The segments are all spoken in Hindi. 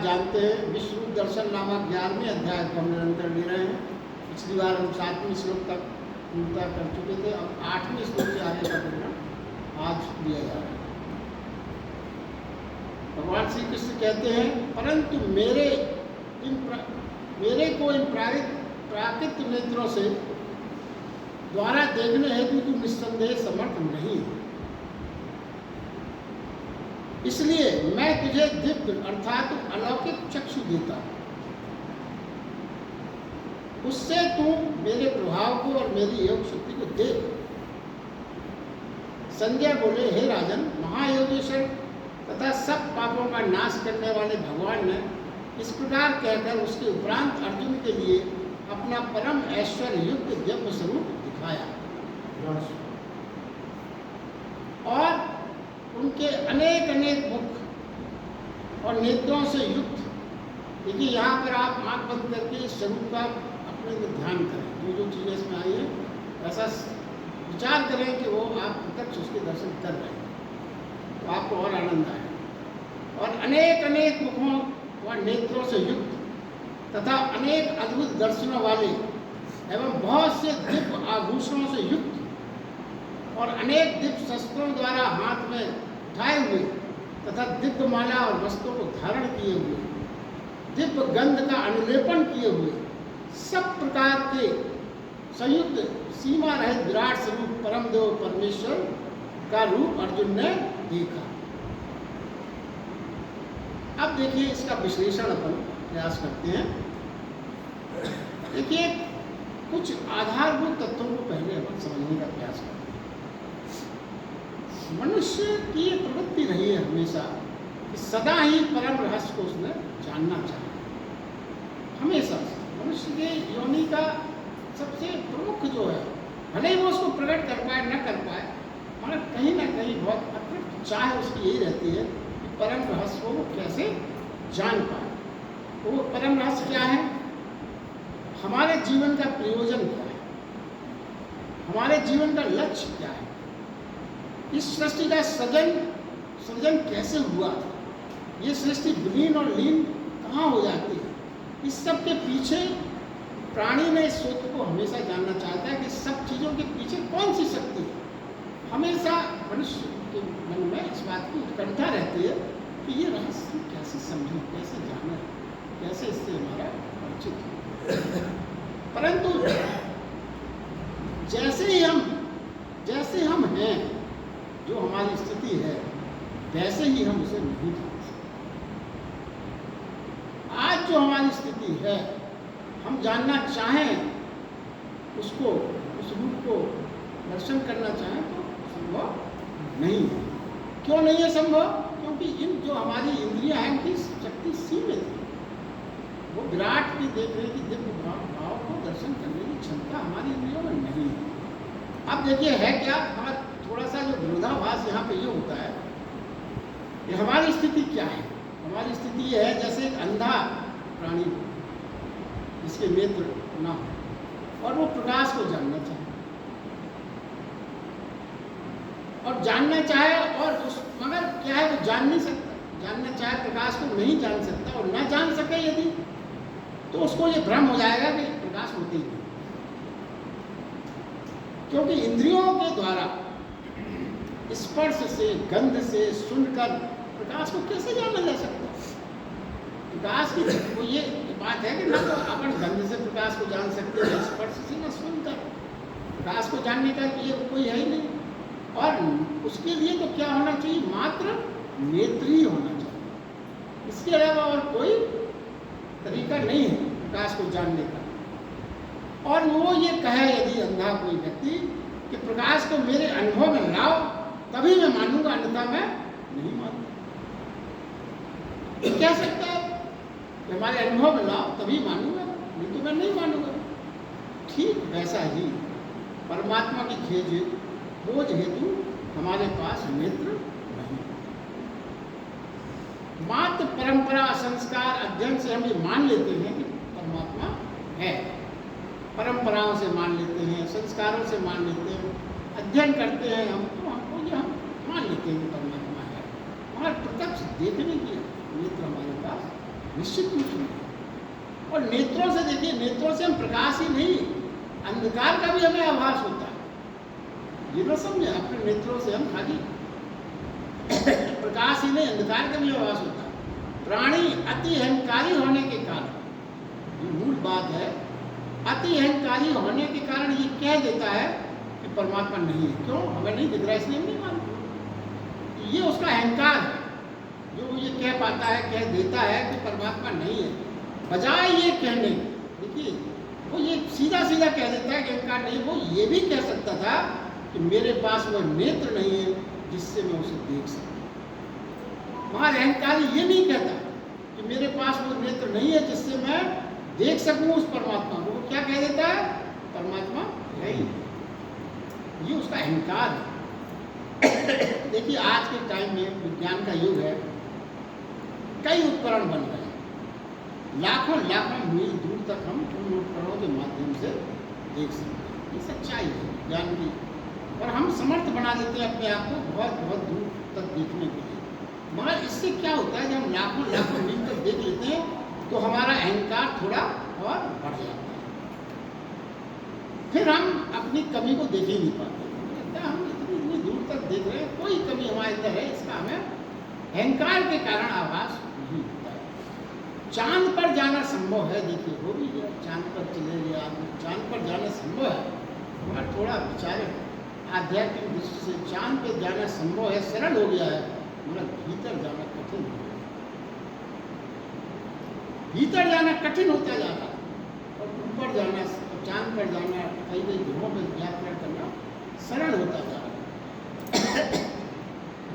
जानते हैं विश्व रूप दर्शन नामक 11वें अध्याय को हम निरंतर ले रहे हैं। पिछली बार हम 7वें श्लोक तक पूर्णता कर चुके थे। अब 8वें श्लोक से आगे का विवरण आज दिया जा रहा है। भगवान श्री कृष्ण कहते हैं, परंतु मेरे को इन प्राकृत नेत्रों से द्वारा देखने हेतु तू निस्संदेह समर्थ नहीं है। इसलिए मैं तुझे दिव्य अर्थात अलौकिक चक्षु देता हूं, उससे तू मेरे प्रभाव को और मेरी योग शक्ति को देख। संजय बोले, हे राजन, महायोगेश्वर तथा सब पापों का नाश करने वाले भगवान ने इस प्रकार कहकर उसके उपरांत अर्जुन के लिए अपना परम ऐश्वर्य युक्त दिव्य स्वरूप दिखाया और उनके अनेक अनेक मुख और नेत्रों से युक्त। देखिए यहाँ पर आप आंख बंद करके इस स्वरूप का अपने में ध्यान करें। जो चीज़ें इसमें आई है ऐसा विचार करें कि वो आप प्रत्यक्ष उसके दर्शन कर रहे हैं, तो आपको और आनंद आए। और अनेक अनेक मुखों व नेत्रों से युक्त तथा अनेक अद्भुत दर्शनों वाले एवं बहुत से दिव्य आभूषणों से युक्त और अनेक दिव्य शस्त्रों द्वारा हाथ में उठाए हुए तथा दिव्य माला और वस्त्रों को धारण किए हुए, दिव्य गंध का अनुलेपन किए हुए, सब प्रकार के संयुक्त सीमा रहित विराट स्वरूप परम देव परमेश्वर का रूप अर्जुन ने देखा। अब देखिए इसका विश्लेषण अपन प्रयास करते हैं। देखिए कुछ आधारभूत तत्वों को पहले अपन समझने का प्रयास करते हैं। मनुष्य की ये प्रवृत्ति रही है हमेशा कि सदा ही परम रहस्य को उसने जानना चाहिए। हमेशा मनुष्य के योनि का सबसे प्रमुख जो है, भले ही वो उसको प्रकट कर पाए न कर पाए, मगर कहीं ना कहीं बहुत अतिरिक्त चाह उसकी यही रहती है कि परम रहस्य को वो कैसे जान पाए। तो वो परम रहस्य क्या है? हमारे जीवन का प्रयोजन क्या है, हमारे जीवन का लक्ष्य क्या है, इस सृष्टि का सृजन कैसे हुआ, ये सृष्टि विलीन और लीन कहाँ हो जाती है। इस सब के पीछे प्राणी ने इस सूत्र को हमेशा जानना चाहता है कि सब चीज़ों के पीछे कौन सी शक्ति है। हमेशा मनुष्य के मन में इस बात की उत्कंठा रहती है कि ये रहस्य कैसे समझें, कैसे जानें, कैसे इससे हमारा परिचित हो। परंतु जैसे हम हैं, जो हमारी स्थिति है, वैसे ही हम उसे नहीं जान सकते। आज जो हमारी स्थिति है, हम जानना चाहें उसको, उस रूप को दर्शन करना चाहें तो संभव नहीं है। क्यों नहीं है संभव? क्योंकि इन जो हमारी इंद्रियां हैं उनकी शक्ति सीमित है। वो विराट की देखने की दिव्य भाव को दर्शन करने की क्षमता हमारी इंद्रियों में नहीं है। अब देखिए है क्या, हमारा थोड़ा सा जो विरोधाभास यहाँ पे ये होता है कि हमारी स्थिति क्या है। हमारी स्थिति ये है जैसे एक अंधा प्राणी जिसके नेत्र ना हो और वो प्रकाश को जानना चाहे और उस मगर क्या है, वो जान नहीं सकता। जानना चाहे प्रकाश को नहीं जान सकता, और ना जान सके यदि, तो उसको ये भ्रम हो जाएगा कि प्रकाश होती ही नहीं। क्योंकि इंद्रियों के द्वारा स्पर्श से, गंध से सुनकर प्रकाश को कैसे जाना जा सकता है? प्रकाश की वो ये बात है कि ना तो अपन गंध से प्रकाश को जान सकते हैं, स्पर्श से, ना सुनकर। प्रकाश को जानने का ये कोई है ही नहीं। और उसके लिए तो क्या होना चाहिए? मात्र नेत्र ही होना चाहिए। इसके अलावा और कोई तरीका नहीं है प्रकाश को जानने का। और वो ये कहे यदि अंधा कोई व्यक्ति कि प्रकाश को मेरे अनुभव में लाओ तभी मैं मानूंगा, अन्यथा मैं नहीं मानूंगा, तो कह सकता है कि हमारे अनुभव में लाओ तभी मानूंगा, नहीं तो मैं नहीं मानूंगा। ठीक वैसा ही परमात्मा की खोज हेतु हमारे पास नेत्र नहीं। मात्र परंपरा, संस्कार, अध्ययन से हम ये मान लेते हैं कि परमात्मा है। परंपराओं से मान लेते हैं, संस्कारों से मान लेते हैं, अध्ययन करते हैं हम, तो हमको ये हम मान लेते हैं कि परमात्मा है। हमारे प्रत्यक्ष देखने की नेत्र हमारे पास निश्चित रूप से नहीं। और नेत्रों से देखिए, नेत्रों से हम प्रकाश ही नहीं, अंधकार का भी हमें आभास होता है। ये ना समझे, अपने नेत्रों से हम खाली प्रकाश ही नहीं, अंधकार का भी आभास होता है। प्राणी अति अहंकारी होने के कारण, ये मूल बात है, अति अहंकारी होने के कारण ये कह देता है कि परमात्मा नहीं है। क्यों? हमें नहीं दिख रहा इसलिए हम नहीं मानते। ये उसका अहंकार है जो ये कह पाता है, कह देता है कि परमात्मा नहीं है। बजाय ये कहने, देखिए वो ये सीधा सीधा कह देता है कि अहंकार नहीं। वो ये भी कह सकता था कि मेरे पास वो नेत्र नहीं है जिससे मैं उसे देख सकूं। मगर अहंकारी ये नहीं कहता कि मेरे पास वो नेत्र नहीं है जिससे मैं देख सकूं उस परमात्मा को। वो क्या कह देता है? परमात्मा है ही नहीं। ये उसका अहंकार है। देखिए आज के टाइम में विज्ञान का युग है, कई उपकरण बन रहे हैं, लाखों लाखों मील दूर तक हम उन उपकरणों के माध्यम से देख सकते हैं। ये सच्चाई है विज्ञान की, और हम समर्थ बना देते हैं अपने आप को बहुत बहुत दूर तक देखने के लिए। मगर इससे क्या होता है, जब हम लाखों लाखों मील तक देख लेते हैं तो हमारा अहंकार थोड़ा और बढ़ जाता है। फिर हम अपनी कमी को देख ही नहीं पाते। हम इतनी दूर तक देख रहे हैं, कोई कमी हमारे अंदर है, इसका हमें अहंकार के कारण आभास नहीं होता है। चांद पर जाना संभव है, देखिए वो भी चांद पर चले गए आदमी, चांद पर जाना संभव है। हमारा थोड़ा विचार आध्यात्मिक दृष्टि से चांद पर जाना संभव है, सरल हो गया है, मगर भीतर जाना कठिन हो गया। भीतर जाना कठिन होता जा रहा है और ऊपर जाना, चांद पर जाना, कई कई ग्रहों में यात्रा करना सरल होता जा रहा है।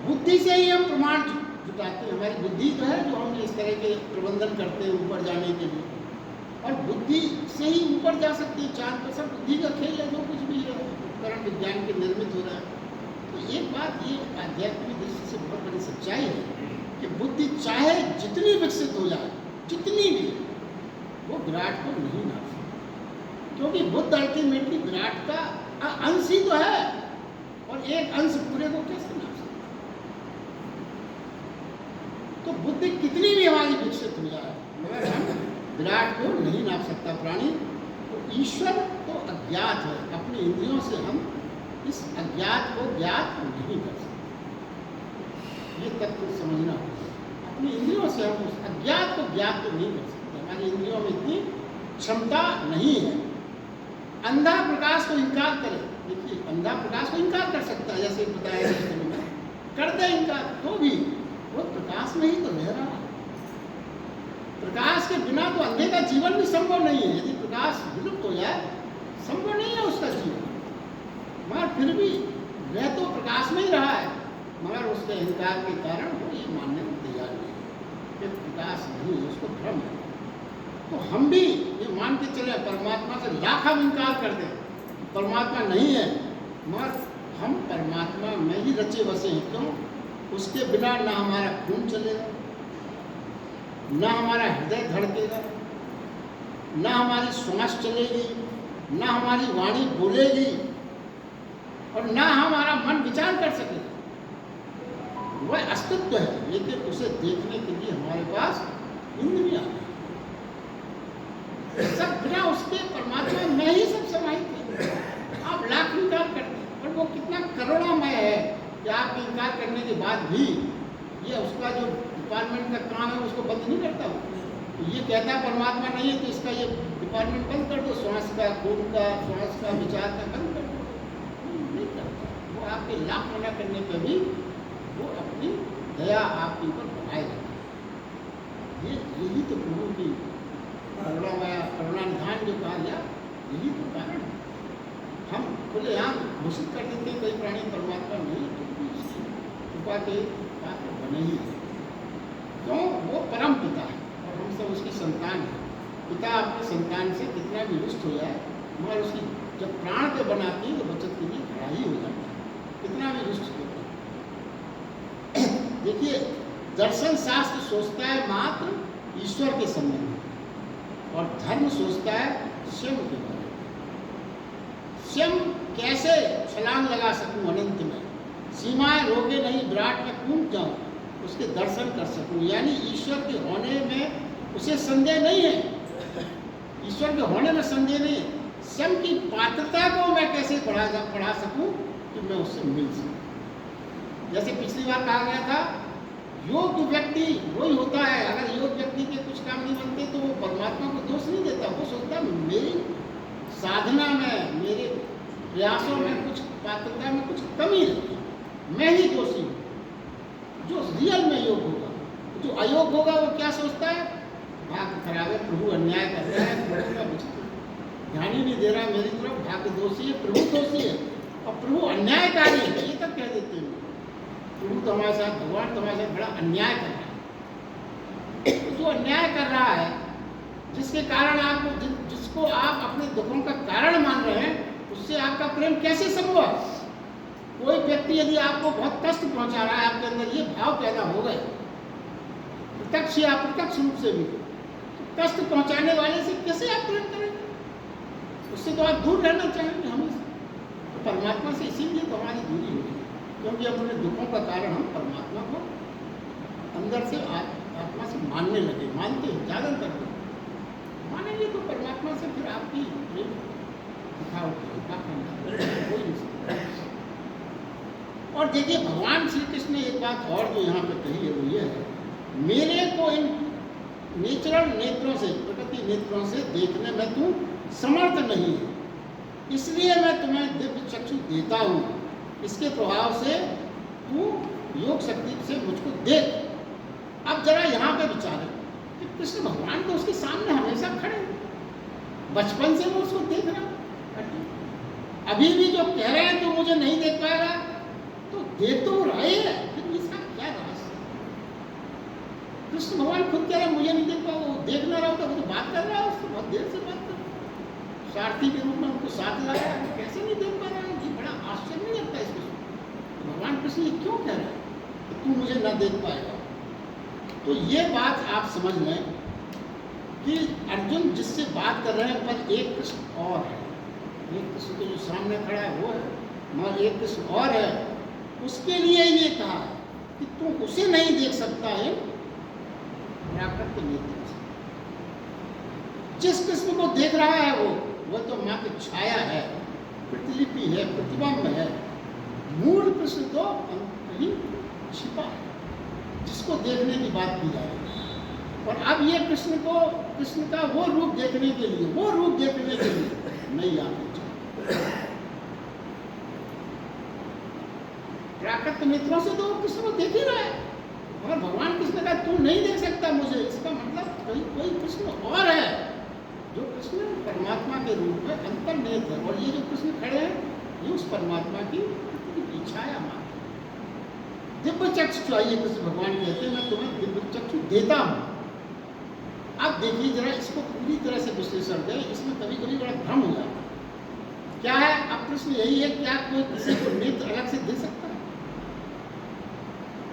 बुद्धि से ही हम प्रमाण जुटाते हैं। हमारी बुद्धि तो है जो हम इस तरह के प्रबंधन करते हैं ऊपर जाने के लिए, और बुद्धि से ही ऊपर जा सकती है। चांद पर सब बुद्धि का खेल है, जो कुछ भी है उपकरण विज्ञान के निर्मित हो रहा है। तो एक बात ये आध्यात्मिक दृष्टि से बहुत बड़ी सच्चाई है कि बुद्धि चाहे जितनी विकसित हो जाए, जितनी भी, वो विराट को नहीं नाप सकती, क्योंकि बुद्ध अल्टीमेटली विराट का अंश ही तो है, और एक अंश पूरे को कैसे नाप सकता। तो बुद्धि कितनी भी हमारी विकसित हो जाए, मगर हम विराट को नहीं नाप सकता प्राणी। तो ईश्वर तो अज्ञात है, अपनी इंद्रियों से हम इस अज्ञात को ज्ञात नहीं कर सकते। ये तत्व समझना होगा। अपनी इंद्रियों से हम उस अज्ञात को ज्ञात तो नहीं कर सकते। हमारी इंद्रियों में इतनी क्षमता नहीं है। अंधा प्रकाश को इनकार करे, देखिए अंधा प्रकाश को इनकार कर सकता है, जैसे बताया कर दे इनकार, तो भी वो प्रकाश में ही तो रह रहा है। प्रकाश के बिना तो अंधे का जीवन भी संभव नहीं है। यदि प्रकाश विलुप्त हो जाए, संभव नहीं है उसका जीवन। मगर फिर भी वह तो प्रकाश में ही रहा है, मगर उसके अहंकार के कारण वो ये मानने को तैयार नहीं है कि प्रकाश नहीं है, उसको भ्रम है। तो हम भी ये मान के चले, परमात्मा से लाख हम इनकार कर दें, परमात्मा नहीं है, मगर हम परमात्मा में ही रचे बसे हैं। क्यों? उसके बिना ना हमारा खून चलेगा, ना हमारा हृदय धड़केगा, ना हमारी श्वास चलेगी, ना हमारी वाणी बोलेगी, और ना हमारा मन विचार कर सकेगा। वह अस्तित्व है, लेकिन उसे देखने के लिए हमारे पास इंद्रियां हैं। सब बिना उसके परमात्मा में ही सब समाहित है। आप लाख इनकार करते हैं, और वो कितना करुणामय है कि आप इनकार करने के बाद भी ये उसका जो डिपार्टमेंट का काम है उसको बंद नहीं करता। वो ये कहता है परमात्मा नहीं है तो इसका ये डिपार्टमेंट बंद कर दो, श्वास का, खून का, श्वास का, विचार का बंद कर दो। नहीं करता वो। आपके लाख मना करने पर भी वो अपनी दया आपके ऊपर बनाए रखता है। यही तो प्रभु की करुणानिधान जो कहा गया, यही तो कारण है। हम खुलेआम घोषित कर देते हैं कई प्राणी परमात्मा नहीं, तो उसकी कृपा के पात्र बने ही है। क्यों? वो परम पिता है और हम सब उसकी संतान है। पिता अपनी संतान से कितना भी रुष्ट हो जाए, मगर उसकी जब प्राण पे बनाती है तो बचत के लिए खड़ा ही हो जाता है, कितना भी रुष्ट होता है। देखिए, दर्शन शास्त्र सोचता है मात्र ईश्वर के संबंध में, और धर्म सोचता है स्वयं के बारे में। स्वयं कैसे छलांग लगा सकूं अनंत में, सीमाएं रोके नहीं, विराट में कूद जाऊं, उसके दर्शन कर सकूं, यानी ईश्वर के होने में उसे संदेह नहीं है, ईश्वर के होने में संदेह नहीं है। स्वयं की पात्रता को मैं कैसे बढ़ा सकूं कि मैं उससे मिल सकूं। जैसे पिछली बार कहा गया था, योग्य व्यक्ति वही होता है, अगर योग्य व्यक्ति के कुछ काम नहीं बनते तो वो परमात्मा को दोष नहीं देता, वो सोचता मेरी साधना में, मेरे प्रयासों में कुछ पात्रता में कुछ कमी है, मैं ही दोषी हूँ। जो रियल में योग्य होगा, जो अयोग्य होगा वो क्या सोचता है, भाग्य खराब है, प्रभु अन्याय कर रहा है, प्रभु का कुछ ध्यान ही नहीं दे रहा मेरी तरफ, भाग्य दोषी है, प्रभु दोषी है और प्रभु अन्यायकारी है, ये तक कह देते हैं। प्रभु तो हमारे साथ, भगवान तो हमारे साथ बड़ा अन्याय कर रहा है। जो अन्याय कर रहा है, जिसके कारण आपको, जिसको आप अपने दुखों का कारण मान रहे हैं, उससे आपका प्रेम कैसे संभव है? कोई व्यक्ति यदि आपको बहुत कष्ट पहुंचा रहा है, आपके अंदर ये भाव पैदा हो गए, प्रत्यक्ष या अप्रत्यक्ष रूप से भी, कष्ट पहुंचाने वाले से कैसे आप प्रेम करेंगे? उससे तो आप दूर रहना चाहेंगे हमेशा। तो परमात्मा से इसीलिए तो हमारी दूरी होगी, क्योंकि अपने दुखों का कारण हम परमात्मा को अंदर से आत्मा से मानने लगे, मानते हैं, जागरण करते हैं। मानेंगे तो परमात्मा से फिर आपकी प्रेम कोई नहीं सकता। और देखिए, भगवान श्री कृष्ण ने एक बात और जो यहाँ पे कही है वो ये है, मेरे को इन नेचुरल नेत्रों से, प्रकृति नेत्रों से देखने में तू समर्थ नहीं है, इसलिए मैं तुम्हें दिव्य चक्षु देता हूँ, इसके प्रभाव से तू योग शक्ति से मुझको देख। अब जरा यहाँ पे विचार है कि कृष्ण भगवान तो उसके सामने हमेशा खड़े हैं, बचपन से वो उसको देख रहा है, अभी भी जो कह रहे हैं तो मुझे नहीं देख पाएगा, तो देख तो रहे हैं, फिर इसका क्या रहस्य? कृष्ण भगवान खुद कह रहे हैं मुझे नहीं देख पाएगा, वो देख ना रहा होता, वो तो बात कर रहा है उससे, बहुत देर से बात कर रहा है, सारथी के रूप में उनको साथ ला रहा है, कैसे नहीं देख पा रहा है? ये बड़ा आश्चर्य नहीं लगता इसको? भगवान कृष्ण ये क्यों कह रहे हैं कि तू मुझे न देख पाएगा? तो ये बात आप समझ लें कि अर्जुन जिससे बात कर रहे हैं पर एक कृष्ण और है, एक कृष्ण तो जो सामने खड़ा है वो है, मगर एक कृष्ण और है, उसके लिए ये कहा है कि तू उसे नहीं देख सकता है प्राकृत नेत्र से। जिस कृष्ण को देख रहा है वो तो माँ की छाया है, प्रतिलिपि है, प्रतिबिंब है, मूल कृष्ण तो कहीं छिपा है, जिसको देखने की बात की जा रही है। और अब ये कृष्ण का वो रूप देखने के लिए नहीं आना चाहिए। प्राकृत नेत्रों से तो कृष्ण को देख ही रहा है, मगर भगवान कृष्ण का तू नहीं देख सकता मुझे, इसका मतलब कहीं कोई कृष्ण और है, जो कृष्ण परमात्मा के रूप में अंतर्निहित है। और ये जो कृष्ण खड़े हैं, ये उस परमात्मा की छाया मात्र। दिव्य चक्षु चाहिए, कृष्ण भगवान कहते हैं मैं तुम्हें दिव्य चक्षु देता हूँ। अब देखिए जरा इसको पूरी तरह से विश्लेषण करें, इसमें कभी कभी बड़ा भ्रम हो जाता है। क्या है, अब प्रश्न यही है, क्या कोई किसी को नेत्र अलग से दे सकता है?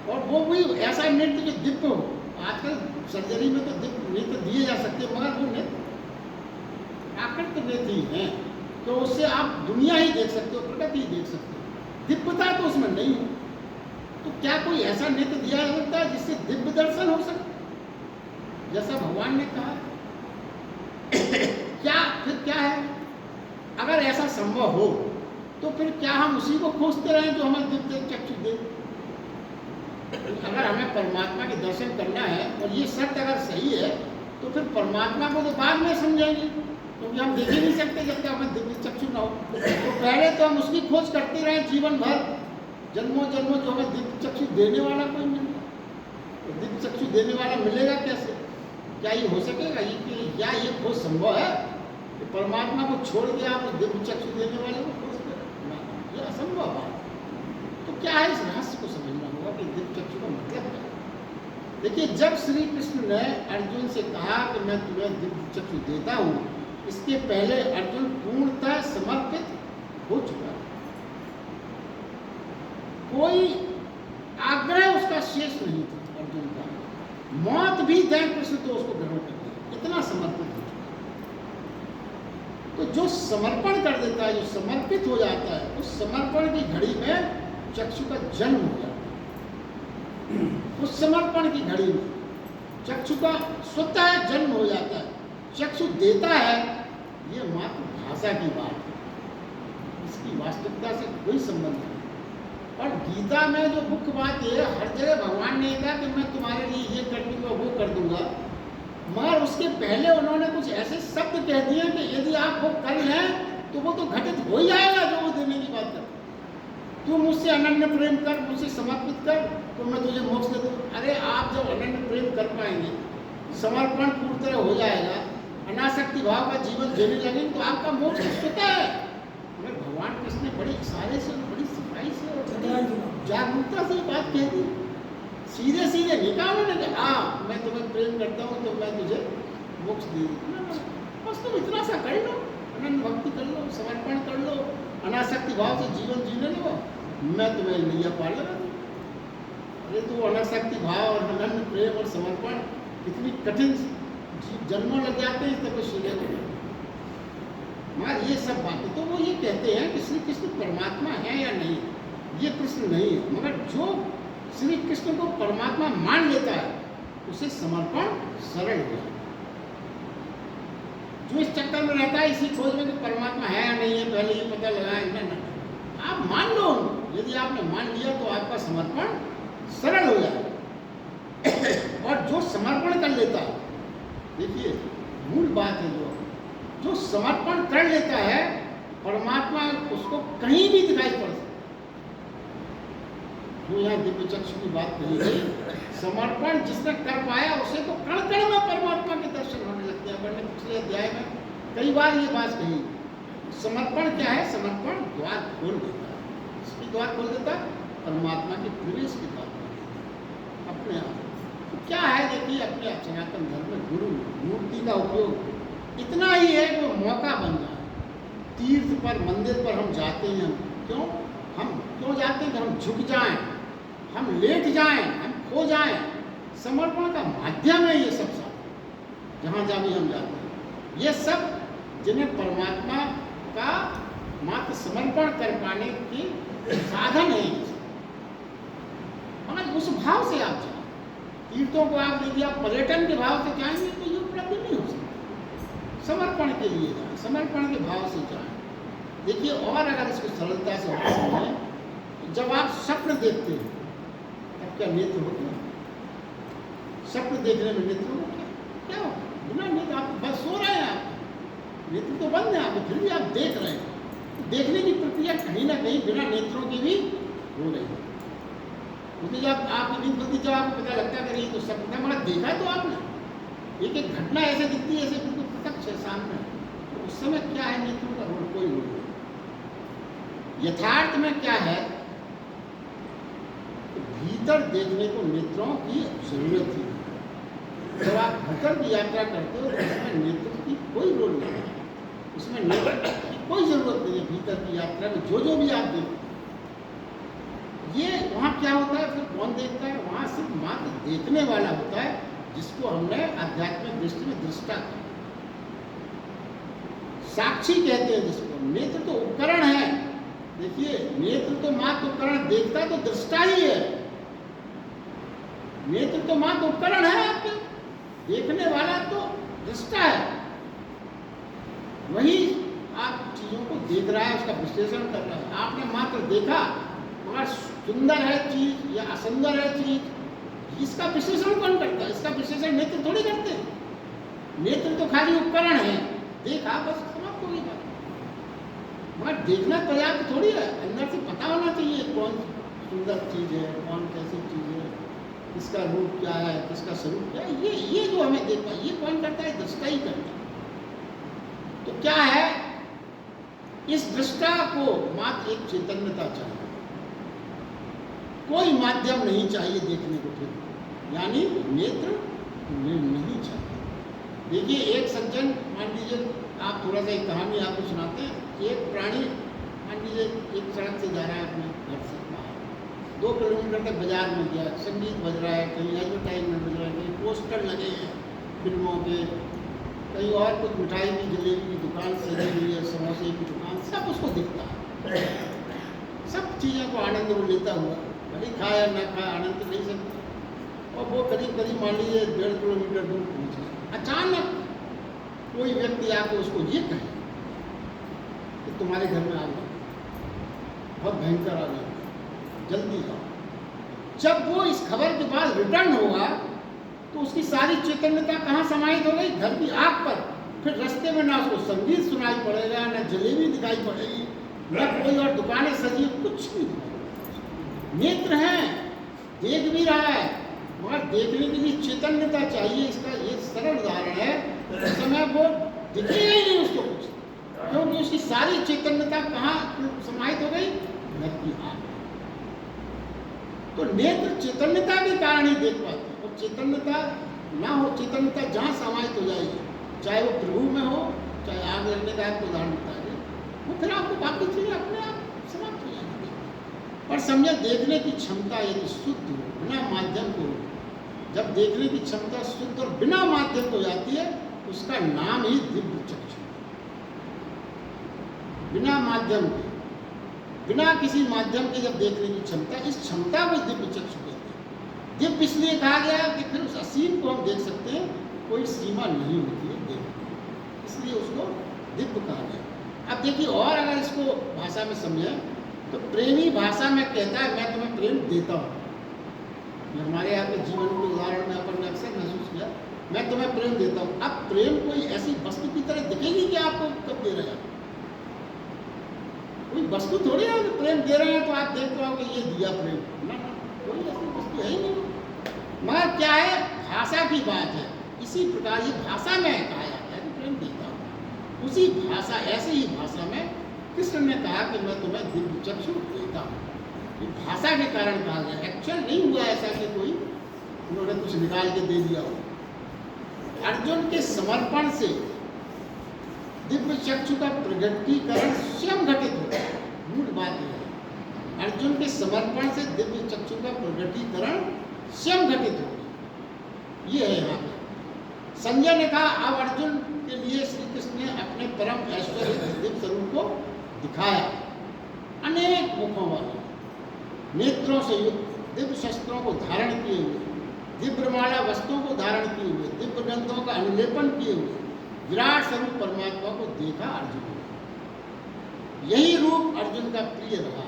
और वो भी ऐसा नेत्र जो दिव्य हो। आजकल सर्जरी में तो दिव्य नेत्र दिए जा सकते हैं, मगर वो नेत्र प्राकृत नेत्र ही हैं, तो उससे आप दुनिया ही देख सकते हो, प्रकृति ही देख सकते हो, दिव्यता तो उसमें नहीं है। तो क्या कोई ऐसा नेत्र दिया जा सकता है जिससे दिव्य दर्शन हो सके, जैसा भगवान ने कहा? क्या है? अगर ऐसा संभव हो तो फिर क्या हम उसी को खोजते रहें जो हमें दिव्य चक्षु दे? अगर हमें परमात्मा के दर्शन करना है और ये सत्य अगर सही है, तो फिर परमात्मा को तो बाद में समझेंगे, क्योंकि हम देख ही नहीं सकते जब तक हमें दिव्य चक्षु ना हो। तो पहले तो हम उसकी खोज करते रहे जीवन भर, जन्मों जन्मों, जो हमें दिव्य चक्षु देने वाला कोई मिलेगा। तो दिव्य चक्षु देने वाला मिलेगा कैसे? क्या ये हो सकेगा? क्या ये खोज संभव है कि परमात्मा को छोड़ के आप दिव्य चक्षु देने वाले को खोज करें? ये असंभव बात। तो क्या है, इस रहस्य को समझना होगा कि दिव्य चक्षु का मतलब क्या है। देखिए, जब श्री कृष्ण ने अर्जुन से कहा कि मैं तुम्हें दिव्य चक्षु देता हूँ, इसके पहले अर्जुन पूर्णतः समर्पित हो चुका है, कोई आग्रह उसका शेष नहीं था। अर्जुन का मौत भी दें कृष्ण तो उसको ग्रहण कर दिया, इतना समर्पित हो चुका है। तो जो समर्पण कर देता है, जो समर्पित हो जाता है, उस समर्पण की घड़ी में चक्षु का जन्म हो जाता है। उस समर्पण की घड़ी में चक्षु का स्वतः जन्म हो जाता है, चक्षु देता है, ये मात्र भाषा की बात है, इसकी वास्तविकता से कोई संबंध नहीं। और गीता में जो मुख्य बात है, हर जगह भगवान ने कहा कि मैं तुम्हारे लिए ये कर दूंगा, वो कर दूंगा, मगर उसके पहले उन्होंने कुछ ऐसे शब्द कह दिए कि यदि आप वो कर लें तो वो तो घटित हो ही जाएगा जो वो देने की बात करते। तू मुझसे अनन्य प्रेम कर, मुझसे समर्पित कर, तो मैं तुझे मोक्ष दे दूँ। अरे आप जब अनन्य प्रेम कर पाएंगे, समर्पण पूरी तरह हो जाएगा, अनासक्ति भाव का जीवन जीने लगेंगे, तो आपका मोक्ष स्वतः है। मगर भगवान कृष्ण ने बड़ी इशारे से, बड़ी सफाई से और जागरूकता से बात कह दी, सीधे सीधे नहीं कहा उन्होंने कि हाँ मैं तुम्हें प्रेम करता हूँ तो मैं तुझे मोक्ष दे दूँ। बस तुम इतना सा कर लो, अनन्य भक्ति कर लो, समर्पण कर लो, अनासक्ति भाव से जीवन जीने लो, मैं तुम्हें नैया पार लगा दूँ। अरे तो अनासक्ति भाव और अनन्य प्रेम और समर्पण कितनी कठिन जन्मों लग जाते हैं तब सीधे हो। मगर ये सब बातें तो वो ये कहते हैं कि श्री कृष्ण परमात्मा है या नहीं, ये प्रश्न नहीं है, मगर जो श्री कृष्ण को परमात्मा मान लेता है उसे समर्पण सरल हो जाता है। जो इस चक्कर में रहता है इसी खोज में कि परमात्मा है या नहीं है, पहले ये पता लगाए ना, आप मान लो, यदि आपने मान लिया तो आपका समर्पण सरल हो जाए। और जो समर्पण कर लेता है, देखिए मूल बात है, जो समर्पण कर लेता है परमात्मा उसको कहीं भी दिखाई पड़ सकता। जो यहाँ दिव्य चक्षु की बात कही गई, समर्पण जिसने कर पाया उसे तो कण कण में परमात्मा के दर्शन होने लगते हैं। मैंने पिछले अध्याय में कई बार ये बात कही, समर्पण क्या है? समर्पण द्वार खोल देता है, इसकी द्वार खोल देता है, परमात्मा के प्रवेश की द्वार खोल देता है अपने आप। तो क्या है, देखिए अपने सनातन धर्म में गुरु मूर्ति का उपयोग इतना ही है कि वो मौका बन जाए। तीर्थ पर, मंदिर पर हम जाते हैं, हम क्यों जाते हैं? कि हम झुक जाएं, हम लेट जाएं, हम खो जाएं। समर्पण का माध्यम है ये सब जहाँ जहाँ भी हम जाते हैं। ये सब जिन्हें परमात्मा का मात्र समर्पण कर पाने की साधन है, मगर उस भाव से आप जाए। तीर्थों को आप यदि आप पर्यटन के भाव से जाएंगे तो ये उपलब्धि नहीं हो सकती। समर्पण के लिए जाए, समर्पण के भाव से जाए। देखिए और अगर इसको सरलता से समझें, जब आप स्वप्न देखते हैं तब क्या नेत्र होते हैं? स्वप्न देखने में नेत्र होते हैं? क्या होता है? बिना नेत्र आप बस सो रहे हैं, आप नेत्र तो बंद है आपके, फिर भी आप देख रहे हैं। तो देखने की प्रक्रिया कहीं ना कहीं बिना नेत्रों की भी हो रही है। क्योंकि जब आपकी नींद खुलती, जब आपको पता लगता है कि ये तो सपना था, मगर देखा तो आपने, एक एक घटना ऐसे दिखती है, ऐसे बिल्कुल प्रत्यक्ष है सामने। तो उस समय क्या है नेत्रों का रोल? कोई रोल नहीं। यथार्थ में क्या है, तो भीतर देखने को नेत्रों की जरूरत ही है। जब आप भीतर की यात्रा करते हो तो उसमें नेत्र की कोई रोल नहीं है, उसमें नेत्र की कोई जरूरत नहीं है। भीतर की यात्रा में जो भी आप देखते, ये वहाँ क्या होता है? फिर कौन देखता है? वहाँ सिर्फ मात्र देखने वाला होता है, जिसको हमने आध्यात्मिक दृष्टि में दृष्टा कहा, साक्षी कहते हैं जिसको। नेत्र तो उपकरण है। देखिए नेत्र तो मात्र उपकरण, देखता तो दृष्टा ही है। नेत्र तो मात्र उपकरण है आपके, देखने वाला तो दृष्टा है। वही आप चीजों को देख रहा है, उसका विश्लेषण कर रहा है। आपने मात्र देखा, मगर सुंदर है चीज या असुंदर है चीज, इसका विश्लेषण कौन करता है? इसका विश्लेषण नेत्र थोड़ी करते हैं। नेत्र तो खाली उपकरण है, देखा बस समाप्त हो गई बात। मगर देखना पर्याप्त थोड़ी है, अंदर से पता होना चाहिए कौन सुंदर चीज है, कौन कैसी चीज है, किसका रूप क्या है, किसका स्वरूप क्या है। ये जो हमें देखना, ये कौन करता है? दृष्टा ही करता है। तो क्या है, इस दृष्टा को मात्र एक चैतन्यता चाहिए, कोई माध्यम नहीं चाहिए देखने को। फिर यानी नेत्र नहीं चाहिए। देखिए एक सज्जन, मान लीजिए आप थोड़ा सा एक कहानी आपको सुनाते हैं। एक प्राणी मान लीजिए एक सड़क से जा रहा है अपने घर से बाहर, 2 किलोमीटर तक बाजार में गया, संगीत बज रहा है, कहीं एडवर्टाइजमेंट बज रहा है, कहीं पोस्टर लगे हैं फिल्मों के, कहीं और कुछ मिठाई की, जलेबी की दुकान सजी हुई है, समोसे की दुकान, सब उसको दिखता है। सब चीज़ों को आनंद में लेता हुआ, भले खाए या ना खाए, आनंद तो नहीं सकता। और वो करीब करीब मान लीजिए 1.5 किलोमीटर दूर पहुँच गए। अचानक कोई व्यक्ति आकर उसको ये कहे कि तुम्हारे घर में आ गया, बहुत भयंकर आ गया, जल्दी जाओ। जब वो इस खबर के बाद रिटर्न होगा तो उसकी सारी चैतन्यता कहाँ समाहित हो गई? घर की आग पर। फिर रास्ते में ना उसको संगीत सुनाई पड़ेगा, ना जलेबी दिखाई पड़ेगी, ना कोई और दुकानें सजी, कुछ नहीं दिखाई। नेत्र हैं, देख भी रहा है, मगर देखने के लिए चैतन्यता चाहिए। इसका ये सरल उदाहरण है। उस समय वो दिखेगा ही नहीं उसको कुछ, क्योंकि उसकी सारी चैतन्यता कहाँ समाहित हो गई? घर की आग। तो नेत्र चैतन्यता के कारण ही देख पाते हैं। और चैतन्यता ना हो, चैतन्यता जहाँ समाहित हो जाएगी, चाहे वो प्रभु में हो, चाहे आग लगने का आपको उदाहरण बताइए, वो फिर आपको बाकी चीजें अपने आप समाप्त हो जाएंगी। पर समझे देखने की क्षमता यदि शुद्ध हो, बिना माध्यम को, जब देखने की क्षमता शुद्ध और बिना माध्यम को जाती है, उसका नाम ही दिव्य चक्षु। बिना माध्यम के, बिना किसी माध्यम के जब देखने की क्षमता, इस क्षमता को दिव्य चक्षु कहते हैं। दिव्य इसलिए कहा गया कि फिर उस असीम को हम देख सकते हैं, कोई सीमा नहीं होती है देखने, इसलिए उसको दिव्य कहा गया। अब देखिए, और अगर इसको भाषा में समझें तो प्रेमी भाषा में कहता है मैं तुम्हें प्रेम देता हूँ। हमारे यहाँ के जीवन के उदाहरण में अपन ने अक्सर महसूस किया, मैं तुम्हें प्रेम देता हूँ। अब प्रेम कोई ऐसी वस्तु की तरह दिखेगी कि आपको कब दे रहा है? कोई वस्तु थोड़ी है प्रेम दे रहे हैं तो आप देख रहे हो कि ये दिया प्रेम, ना कोई ऐसी वस्तु है ही नहीं। मगर क्या है, भाषा की बात है। इसी प्रकार ये भाषा में कहा जाता है कि प्रेम देता हूँ। उसी भाषा, ऐसे ही भाषा में कृष्ण ने कहा कि मैं तुम्हें दिव्य चक्षु देता हूँ। ये भाषा के कारण कहा गया, एक्चुअल नहीं हुआ ऐसा कि कोई उन्होंने कुछ निकाल के दे दिया हो। अर्जुन के समर्पण से दिव्य चक्षु का प्रगटीकरण स्वयं घटित होता है। मूल बात यह है, अर्जुन के समर्पण से दिव्य चक्षु का प्रगटीकरण स्वयं घटित होगा। ये है यहाँ पे। संजय ने कहा अब अर्जुन के लिए श्री कृष्ण ने अपने परम ऐश्वर्य दिव्य स्वरूप को दिखाया। अनेक मुखों वाले, नेत्रों से युक्त, दिव्य शस्त्रों को धारण किए हुए, दिव्यमाला वस्तुओं को धारण किए हुए, दिव्य ग्रंथों का अनुलेपन किए हुए विराट स्वरूप परमात्मा को देखा अर्जुन ने। यही रूप अर्जुन का प्रिय रहा।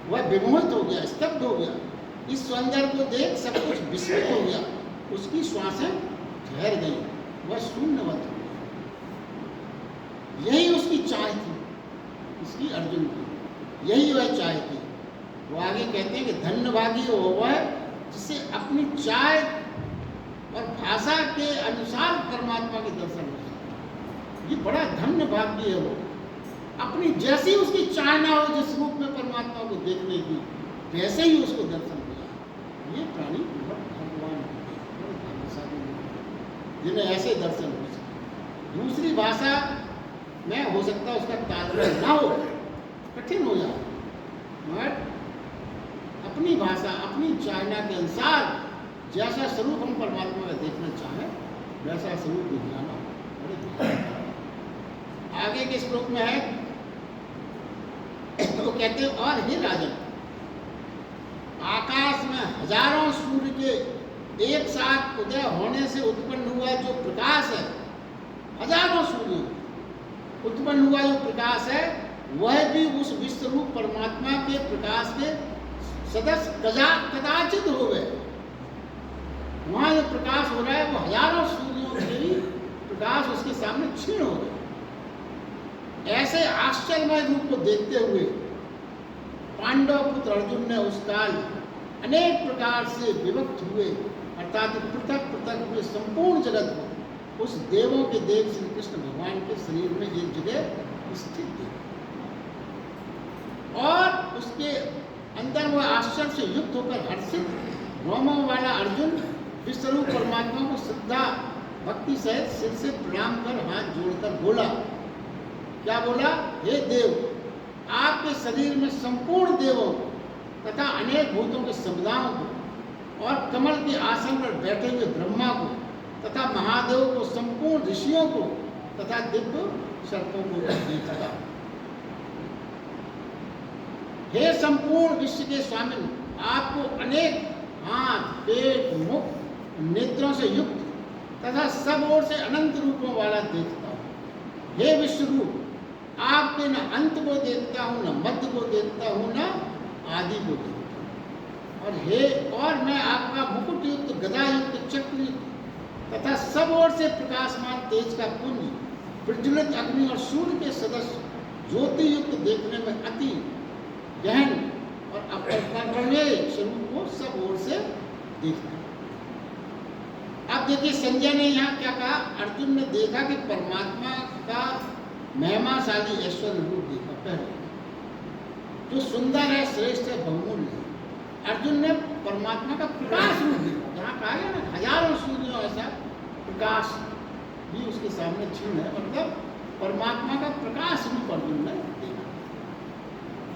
वह विमोहित हो गया, स्तब्ध हो गया। इस सौंदर्य को देख सब कुछ विस्मित हो गया। उसकी श्वासें ठहर गई, वह शून्यवत हो गया। यही उसकी चाह थी, इसकी अर्जुन की यही वह चाह थी। वो आगे कहते हैं कि धन्यभागी हो वह जिसे अपनी चाह और भाषा के अनुसार परमात्मा के दर्शन हो जाए। ये बड़ा धन्य भाग्य है। वो अपनी जैसी उसकी चाह ना हो जिस रूप में परमात्मा को देखने की, वैसे ही उसको दर्शन हो जाए। ये प्राणी बहुत भगवान बड़े भाग्यशाली लोग जिन्हें ऐसे दर्शन हो सके। दूसरी भाषा में हो सकता है उसका तात्पर्य ना हो, कठिन हो जाए, मगर अपनी भाषा, अपनी चाहना के अनुसार जैसा स्वरूप हम परमात्मा में देखना चाहें, वैसा स्वरूप दिखाना बड़े। आगे के श्लोक में है, तो कहते हैं और हे राजन, आकाश में हजारों सूर्य के एक साथ उदय होने से उत्पन्न हुआ जो प्रकाश है, हजारों सूर्य उत्पन्न हुआ जो प्रकाश है, वह भी उस विश्वरूप परमात्मा के प्रकाश के सदस्य कदाचित हो गए। वहाँ जो प्रकाश हो रहा है वो हजारों सूर्यों से भी प्रकाश उसके सामने क्षीण हो गया। ऐसे आश्चर्यमय रूप को देखते हुए पांडव पुत्र अर्जुन ने उस काल अनेक प्रकार से विभक्त हुए, अर्थात पृथक पृथक हुए संपूर्ण जगत को उस देवों के देव श्री कृष्ण भगवान के शरीर में एक जगह स्थित देखा। और उसके अंदर वह आश्चर्य से युक्त होकर हर्षित रोमों वाला अर्जुन विश्वरूप परमात्मा को श्रद्धा भक्ति सहित सिर से प्रणाम कर हाथ जोड़कर बोला। क्या बोला? हे देव, आपके शरीर में संपूर्ण देवों को तथा अनेक भूतों के समुदायों को और कमल के आसन पर बैठे हुए ब्रह्मा को तथा महादेव को, संपूर्ण ऋषियों को तथा दिव्य सर्पों को देखा। हे संपूर्ण विश्व के स्वामी, आपको अनेक हाथ, पेट, मुख, नेत्रों से युक्त तथा सब ओर से अनंत रूपों वाला देखता हूँ। हे विश्वरूप, आपके न अंत को देखता हूँ, न मध्य को देखता हूँ, न आदि को देखता हूँ। और मैं आपका मुकुट युक्त, गदा युक्त, चक्र युक्त तथा सब ओर से प्रकाशमान तेज का पुंज, प्रज्वलित अग्नि और सूर्य के सदस्य ज्योति युक्त देखने में अति गहन और अपरिमेय स्वरूप को सब ओर से देखता है। अब देखिए संजय ने यहाँ क्या कहा, अर्जुन ने देखा कि परमात्मा का महिमाशाली ऐश्वर्य रूप देखा पहले, जो सुंदर है, श्रेष्ठ है, बहुमूल्य है। अर्जुन ने परमात्मा का प्रकाश रूप देखा, जहाँ कहा गया ना हजारों सूर्यों ऐसा प्रकाश भी उसके सामने क्षीण है, मतलब परमात्मा का प्रकाश रूप अर्जुन ने देखा।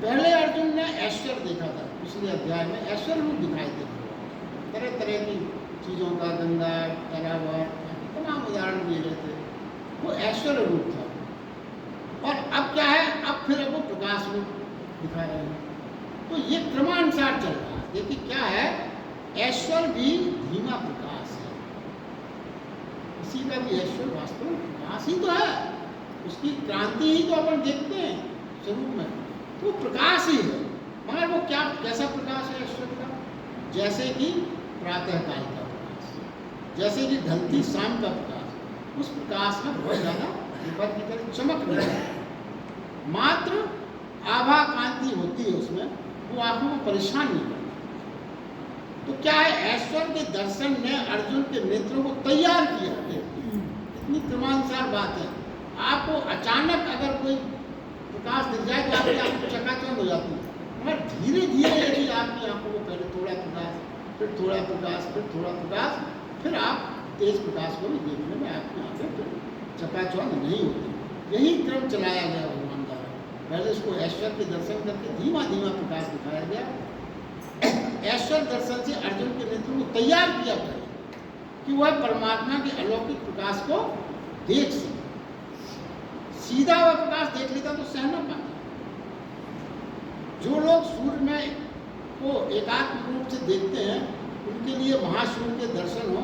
पहले अर्जुन ने ऐश्वर्य देखा था, पिछले अध्याय में ऐश्वर्य रूप दिखाई देते तरह तरह की चीज़ों का, गंगा, तरावर, तमाम उदाहरण दिए गए थे, वो ऐश्वर्य रूप था। और अब क्या है, अब फिर वो प्रकाश रूप दिखा रहे हैं। तो ये क्रमानुसार चल रहा है। देखिए क्या है, ऐश्वर्य भी धीमा प्रकाश है, इसी का भी ऐश्वर्य वास्तव में प्रकाश ही तो है, उसकी क्रांति ही तो अपन देखते हैं स्वरूप में, तो प्रकाश ही है। मगर वो क्या, कैसा प्रकाश है ऐश्वर्य का, जैसे कि प्रातः काल का प्रकाश, जैसे कि ढलती शाम का प्रकाश, उस प्रकाश में बहुत ज़्यादा दीपक की तरह चमक नहीं है, मात्र आभा कांति होती है उसमें, वो आंखों को परेशान नहीं करता। तो क्या है, ऐश्वर्य के दर्शन ने अर्जुन के नेत्रों को तैयार किया। इतनी क्रमानुसार बात है। आपको अचानक अगर कोई प्रकाश दिख जाए तो आपकी आंखें चकाचौंध हो जाती है, मगर धीरे धीरे यदि आपकी आंखों को पहले थोड़ा प्रकाश, फिर थोड़ा प्रकाश, फिर थोड़ा प्रकाश, फिर आप तेज प्रकाश को भी देखने में आपकी आंखें फिर चकाचौंध नहीं होती। यही क्रम चलाया गया भगवान द्वारा। पहले उसको ऐश्वर्य के दर्शन करके धीमा धीमा प्रकाश दिखाया गया। ऐश्वर्य दर्शन से अर्जुन के नेत्रों को तैयार किया गया कि वह परमात्मा के अलौकिक प्रकाश को देख सके। सीधा वह प्रकाश देख लेता तो सह न पाता। जो लोग सूर्य में को एकात्म रूप से देखते हैं, उनके लिए महासूर्य के दर्शन हो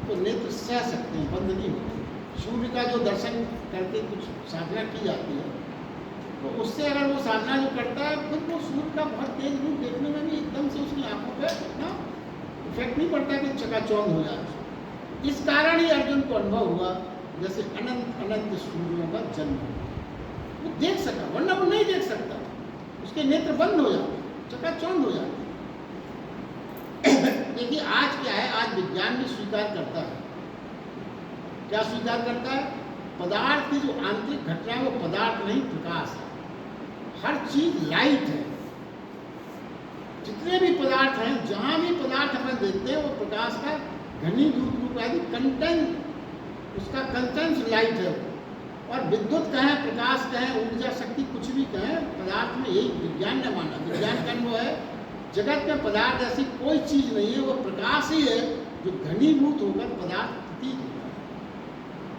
तो नेत्र सह सकते हैं, बंद नहीं होते। सूर्य का जो दर्शन करके कुछ साधना की जाती है, तो उससे अगर वो साधना जो करता है, फिर वो सूर्य का बहुत तेज रूप देखने में भी एकदम से उसकी आंखों पर इतना इफेक्ट नहीं पड़ता कि चकाचौंध हो जाए। इस कारण ही अर्जुन को अनुभव हुआ जैसे अनंत अनंत सूर्यों का जन्म हो। वो देख सका, वरना वो नहीं देख सकता, उसके नेत्र बंद हो जाते, चकाचौंध हो जाते। देखिए आज क्या है, आज विज्ञान भी स्वीकार करता है। क्या स्वीकार करता है? पदार्थ की जो आंतरिक घटना है वो पदार्थ नहीं, प्रकाश है। हर चीज लाइट है। जितने भी पदार्थ हैं, जहां भी पदार्थ अपन देखते हैं, वो प्रकाश का घनीभूत रूप है, कंटेंट, उसका कंटेंट लाइट है। और विद्युत कहें, प्रकाश कहें, ऊर्जा शक्ति, कुछ भी कहें, पदार्थ में यही विज्ञान ने माना। विज्ञान का अनुभव है, जगत में पदार्थ ऐसी कोई चीज नहीं है, वो प्रकाश ही है जो घनीभूत होकर पदार्थ प्रतीत होता है।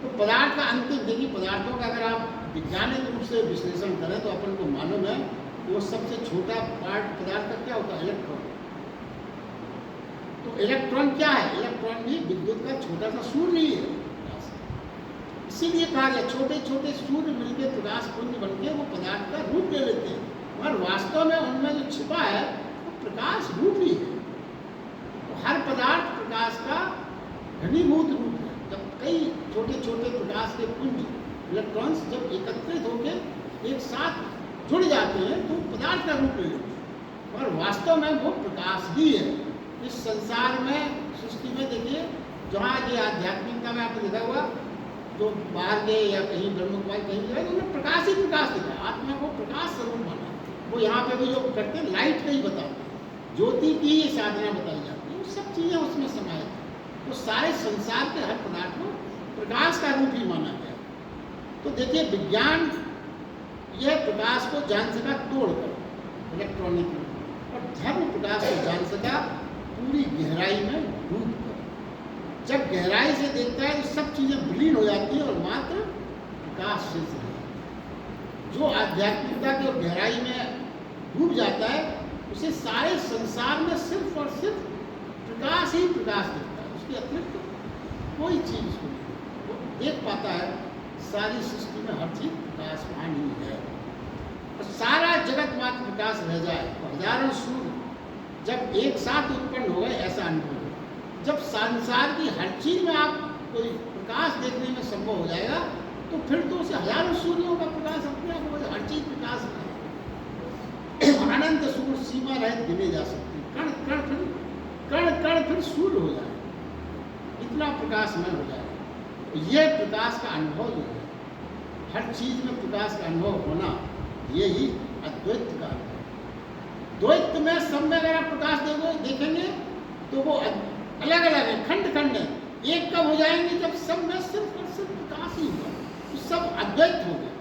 तो पदार्थ का अंतिम, देखिए पदार्थों का अगर आप वैज्ञानिक रूप से विश्लेषण करें तो अपन को मालूम है कि वो सबसे छोटा पार्ट पदार्थ का क्या होता है, इलेक्ट्रॉन। तो इलेक्ट्रॉन क्या है? इलेक्ट्रॉन भी विद्युत का छोटा सा सूर्य ही है। इसीलिए कहा गया छोटे छोटे सूर्य मिलकर प्रकाश पुंज बनके वो पदार्थ का रूप ले लेते हैं, मगर वास्तव में उनमें जो छिपा है वो प्रकाश रूप ही है। तो हर पदार्थ प्रकाश का घनीभूत रूप है। जब कई छोटे छोटे प्रकाश के पुंज, इलेक्ट्रॉन्स जब एकत्रित होकर एक साथ जुड़ जाते हैं तो पदार्थ का रूप ले लेते हैं, मगर वास्तव में वो प्रकाश ही है। इस संसार में, सृष्टि में देखिए, जहाँ ये आध्यात्मिकता में आपने देखा हुआ, जो बाहर गए या कहीं ब्रह्मकुमारी कहीं गए, तो उन्हें प्रकाश ही प्रकाश दिखा, आत्मा को प्रकाश स्वरूप माना। वो यहाँ पे भी जो करते हैं लाइट का ही बताते हैं, ज्योति की ही साधना बताई जाती है, वो सब चीज़ें उसमें समाये हैं। तो सारे संसार के हर पदार्थ को प्रकाश का रूप ही माना गया। तो देखिए विज्ञान यह प्रकाश को जान सका तोड़कर इलेक्ट्रॉनिक रूप, और धर्म प्रकाश को जान सका पूरी गहराई में डूब कर। जब गहराई से देखता है तो सब चीज़ें विलीन हो जाती हैं और मात्र प्रकाश से जो आध्यात्मिकता की गहराई में डूब जाता है, उसे सारे संसार में सिर्फ और सिर्फ प्रकाश ही प्रकाश दिखता है, उसके अतिरिक्त कोई चीज उसको नहीं, वो देख पाता है सारी सृष्टि में हर चीज प्रकाशमान ही है। और सारा जगत मात्र प्रकाश रह जाए तो हजारों सूर्य जब एक साथ उत्पन्न हो गए ऐसा अनुभव हो। जब संसार की हर चीज में आप कोई प्रकाश देखने में संभव हो जाएगा तो फिर तो उसे हजारों सूर्यों का प्रकाश अपने आप हो, हर चीज प्रकाश है। अनंत सूर्य सीमा रहित गिने जा सकते, कण कण फिर सूर्य हो जाए, इतना प्रकाशमय हो जाए। तो यह प्रकाश का अनुभव जो है, हर चीज में प्रकाश का अनुभव होना, ये ही अद्वैत का है। द्वैत में सब में अगर आप प्रकाश देखेंगे तो वो अलग अलग है, खंड खंड है। एक कब हो जाएंगे जब सब में सिर्फ और सिर्फ प्रकाश ही होगा, तो सब अद्वैत हो गया,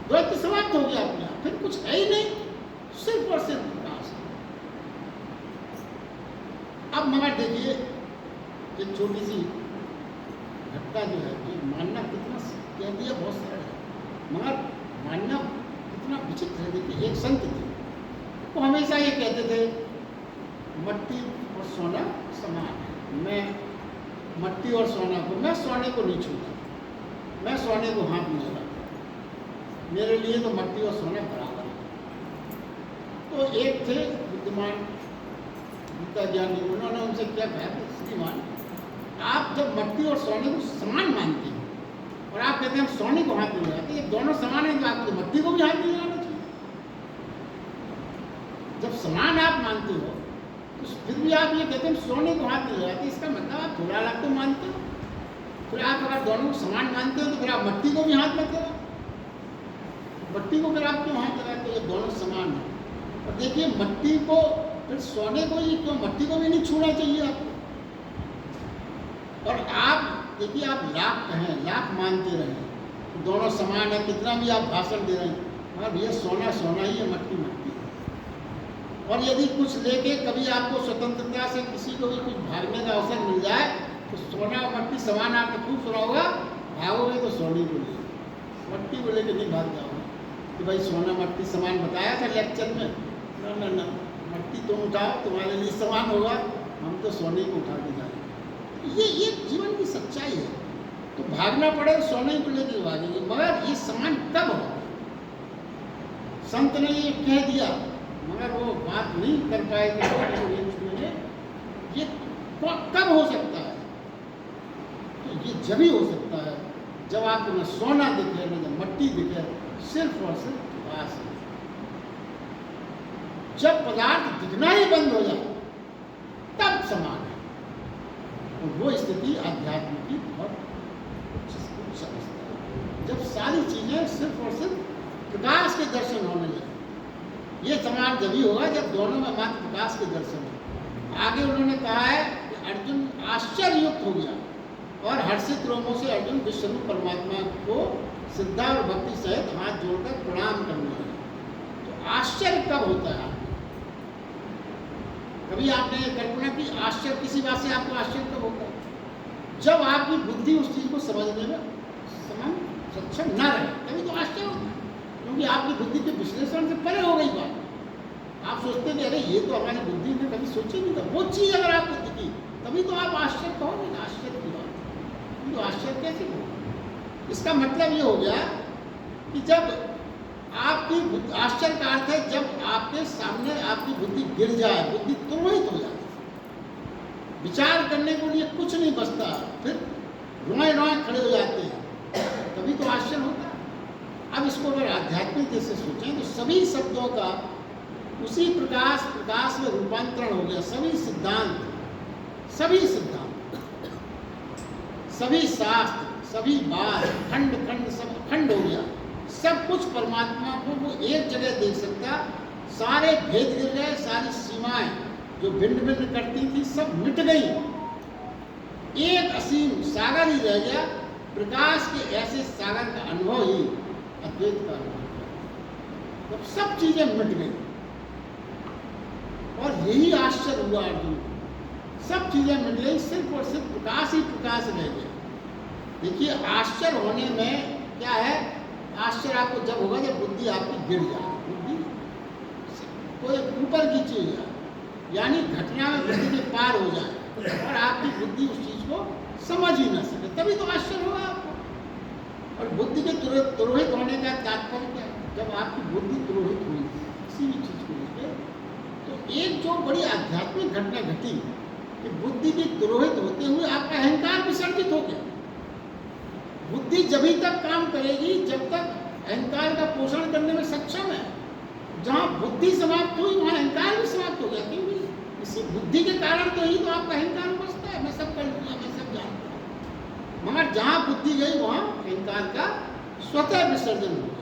द्वैत समाप्त हो गया अपने आप, फिर कुछ है ही नहीं, सिर्फ और सिर्फ प्रकाश। अब मगर देखिए एक छोटी सी घटना जो है कि मानना कितना कह दिया बहुत सरल है, मगर मानना कितना विचित्र है। देखिए एक संत थे, वो हमेशा ये कहते थे मट्टी और सोना समान है। मैं मट्टी और सोना को, मैं सोने को नहीं छूता, मैं सोने को हाथ नहीं लगाता, मेरे लिए तो मट्टी और सोना बराबर है। तो एक थे बुद्धिमान गीता ज्ञानी, उन्होंने उनसे क्या कहा, श्रीमान आप जब मट्टी और सोने को समान मानते हैं और आप कहते हैं हम सोने को हाथ नहीं लगाते, ये दोनों समान है तो आपको तो मट्टी को भी हाथ नहीं लगाना चाहिए। जब समान आप मानते हो तो फिर भी आप ये कहते हैं सोने को हाथ नहीं लगाते, इसका मतलब आप थोड़ा अलग तो मानते हो। फिर आप अगर दोनों को समान मानते हो तो फिर आप मट्टी को भी हाथ मत लगाओ, मट्टी को फिर आप क्यों हाथ लगाते हो, ये दोनों समान है। और देखिए मट्टी को फिर सोने को ही क्यों, मट्टी को भी नहीं छूना चाहिए आपको। और आप देखिए आप लाख कहें, लाख मानते रहें, दोनों समान है, कितना भी आप भाषण दे रहे हैं, मगर भैया सोना सोना ही है, मट्टी मट्टी है। और यदि कुछ लेके कभी आपको स्वतंत्रता से किसी को भी कुछ भागने का अवसर मिल जाए तो सोना और मट्टी समान, आपने खूब सुना होगा, भागोगे तो सोने को ले, मट्टी को लेके नहीं भाग जाओगे कि भाई सोना मट्टी समान बताया था लेक्चर में, ना मट्टी तुम उठाओ तुम्हारे लिए समान होगा, हम तो सोने को उठा के जाएंगे। ये जीवन की सच्चाई है। तो भागना पड़े तो सोने को लेकर भागेंगे, मगर ये समान कब होगा? संत ने ये कह दिया मगर वो बात नहीं कर पाए कि ये कब हो सकता है? तो ये जब ही हो सकता है जब आपको न सोना दिखे न मट्टी दिखे, सिर्फ और सिर्फ प्रकाश है। जब पदार्थ दिखना ही बंद हो जाए तब समान है। और वो स्थिति आध्यात्म की बहुत उच्च अवस्था है, जब सारी चीजें सिर्फ और सिर्फ प्रकाश के दर्शन होने लगे। ये समान जब ही होगा जब दोनों में मात्र प्रकाश के दर्शन हो। आगे उन्होंने कहा है कि अर्जुन आश्चर्ययुक्त हो गया और हर्षित रोमों से अर्जुन विष्णु परमात्मा को श्रद्धा और भक्ति सहित हाथ जोड़कर प्रणाम करने लगे। तो आश्चर्य कब होता है? कभी आपने कल्पना की आश्चर्य किसी बात से आपको आश्चर्य कब होता है? जब आपकी बुद्धि उस चीज को समझने में सक्षम न रहे, तभी तो आश्चर्य होता है, क्योंकि आपकी बुद्धि के विश्लेषण से परे हो गई बात। आप सोचते हैं अरे ये तो हमारी बुद्धि ने कभी सोची नहीं था, वो चीज अगर आपको दिखी तभी तो आप आश्चर्य कहोगे ना, आश्चर्य की बात, तो आश्चर्य कैसे होगा? इसका मतलब ये हो गया कि जब आपकी आश्चर्य का अर्थ है जब आपके सामने आपकी बुद्धि गिर जाए, बुद्धि तुरंत हो जाए, विचार करने के लिए कुछ नहीं बचता, फिर रोए रोए खड़े हो जाते हैं, तभी तो आश्चर्य होता है। अब इसको अगर आध्यात्मिक जैसे सोचें तो सभी शब्दों का उसी प्रकाश में रूपांतरण हो गया। सभी सिद्धांत, सभी शास्त्र, सभी बात, खंड खंड सब खंड हो गया। सब कुछ परमात्मा को वो एक जगह देख सकता, सारे भेद गिर गए, सारी सीमाएं जो भिन्न भिन्न करती थी सब मिट गई, एक असीम सागर ही रह गया। प्रकाश के ऐसे सागर का अनुभव ही अद्वैत का अनुभव, जब सब चीजें मिट गई। और यही आश्चर्य हुआ अर्जुन, सब चीजें मिट गई, सिर्फ और सिर्फ प्रकाश ही प्रकाश रह गया। देखिए आश्चर्य होने में क्या है, आश्चर्य आपको जब होगा जब बुद्धि आपकी गिर जाए, बुद्धि कोई ऊपर की चीज है, यानी घटना में बुद्धि के पार हो जाए और आपकी बुद्धि उस चीज को समझ ही ना सके, तभी तो आश्चर्य होगा आपको। और बुद्धि के तुरोहित होने का तात्पर्य क्या है? जब आपकी बुद्धि तुरोहित हुई किसी भी चीज को लेकर, तो एक जो बड़ी आध्यात्मिक घटना घटी कि बुद्धि की तुरोहित होते हुए आपका अहंकार विसर्जित हो गया। बुद्धि जभी तक काम करेगी जब तक अहंकार का पोषण करने में सक्षम है। जहाँ बुद्धि समाप्त हुई वहाँ अहंकार भी समाप्त हो गया। क्योंकि इसी बुद्धि के कारण तो ही तो आपका अहंकार बचता है, मैं सब कर लूँगा, मैं सब जानता हूँ। मगर जहाँ बुद्धि गई वहाँ अहंकार का स्वतः विसर्जन हो गया।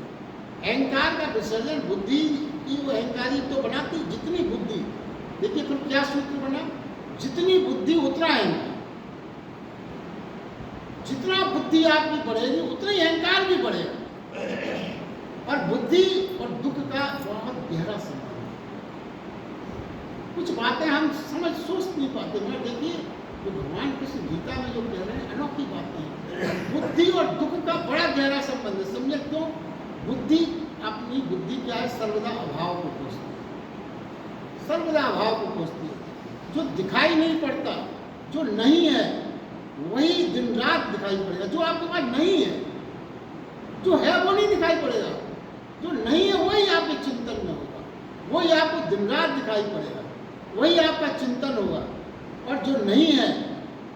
अहंकार का विसर्जन बुद्धि की वो अहंकारी तो बनाती, जितनी बुद्धि, देखिए फिर क्या सूत्र बना, जितनी बुद्धि उतना अहंकार। जितना बुद्धि आपकी बढ़ेगी उतना ही अहंकार भी बढ़ेगा। और बुद्धि और दुख का बहुत गहरा संबंध है। कुछ बातें हम सोच नहीं पाते, मगर देखिए जो भगवान कृष्ण गीता में जो कह रहे हैं अनोखी बातें हैं। बुद्धि और दुख का बड़ा गहरा संबंध है। समझे क्यों? बुद्धि, अपनी बुद्धि क्या है, सर्वदा अभाव को खोजती है, सर्वदा अभाव को खोजती है। जो दिखाई नहीं पड़ता, जो नहीं है, वही दिन रात दिखाई पड़ेगा। जो आपके पास नहीं है, जो है वो नहीं दिखाई पड़ेगा। जो नहीं है वही आपके चिंतन में होगा, वही आपको दिन रात दिखाई पड़ेगा, वही आपका चिंतन होगा। और जो नहीं है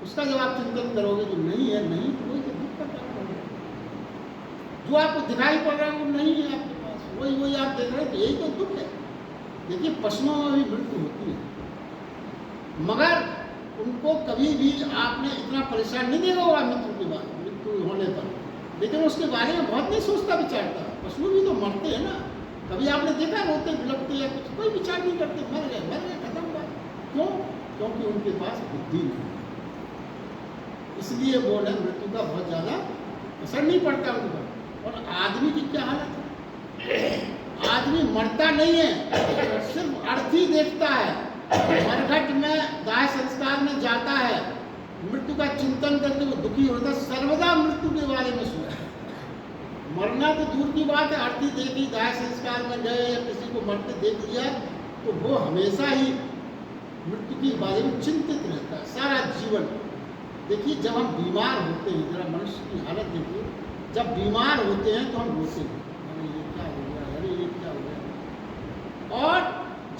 उसका जब आप चिंतन करोगे, जो नहीं है, नहीं वही तो दुख का कारण होगा। जो आपको दिखाई पड़ रहा है वो नहीं है आपके पास, वही आप देख रहे हैं, तो यही तो दुख है। देखिए पशुओं में भी मृत्यु होती है, मगर उनको कभी भी आपने इतना परेशान नहीं देखा होगा मृत्यु होने पर, लेकिन उसके बारे में बहुत नहीं सोचता विचारता। पशु भी तो मरते हैं ना, कभी आपने देखा रोते बिलखते या कुछ, कोई विचार नहीं करते, मर गए खत्म हुआ। क्यों? क्योंकि उनके पास बुद्धि नहीं, इसलिए वो मृत्यु का बहुत ज़्यादा असर नहीं पड़ता उन पर। और आदमी की क्या हालत है? आदमी मरता नहीं है, सिर्फ अर्थ ही देखता है। मरघट में दाह संस्कार में जाता है, मृत्यु का चिंतन करके वो दुखी होता है, सर्वदा मृत्यु के बारे में सोचता है। मरना तो दूर की बात है, आरती देखी, दाह संस्कार में गए या किसी को मरते देख लिया, तो वो हमेशा ही मृत्यु के बारे में चिंतित रहता है सारा जीवन। देखिए जब हम बीमार होते हैं, जरा मनुष्य की हालत देखिए, जब बीमार होते हैं तो हम रोते हैं, अरे ये क्या हो गया, अरे ये क्या हो गया। और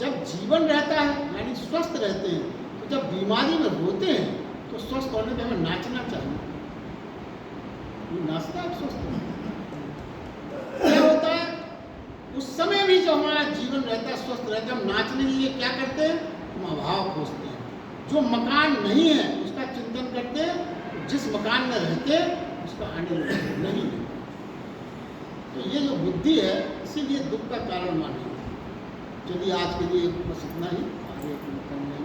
जब जीवन रहता है यानी स्वस्थ रहते हैं, तो जब बीमारी में रोते हैं तो स्वस्थ होने पर हमें नाचना चाहिए। नाचता है स्वस्थ होने, क्या होता है उस समय भी जो हमारा जीवन रहता है, स्वस्थ रहता है, हम नाचने के लिए क्या करते हैं, हम अभाव खोजते हैं। जो मकान नहीं है उसका चिंतन करते हैं, जिस मकान में रहते हैं उसका आनंद नहीं है। तो ये जो बुद्धि है, इसीलिए दुख का कारण मानेंगे। चलिए आज के लिए बस इतना ही, आगे करेंगे।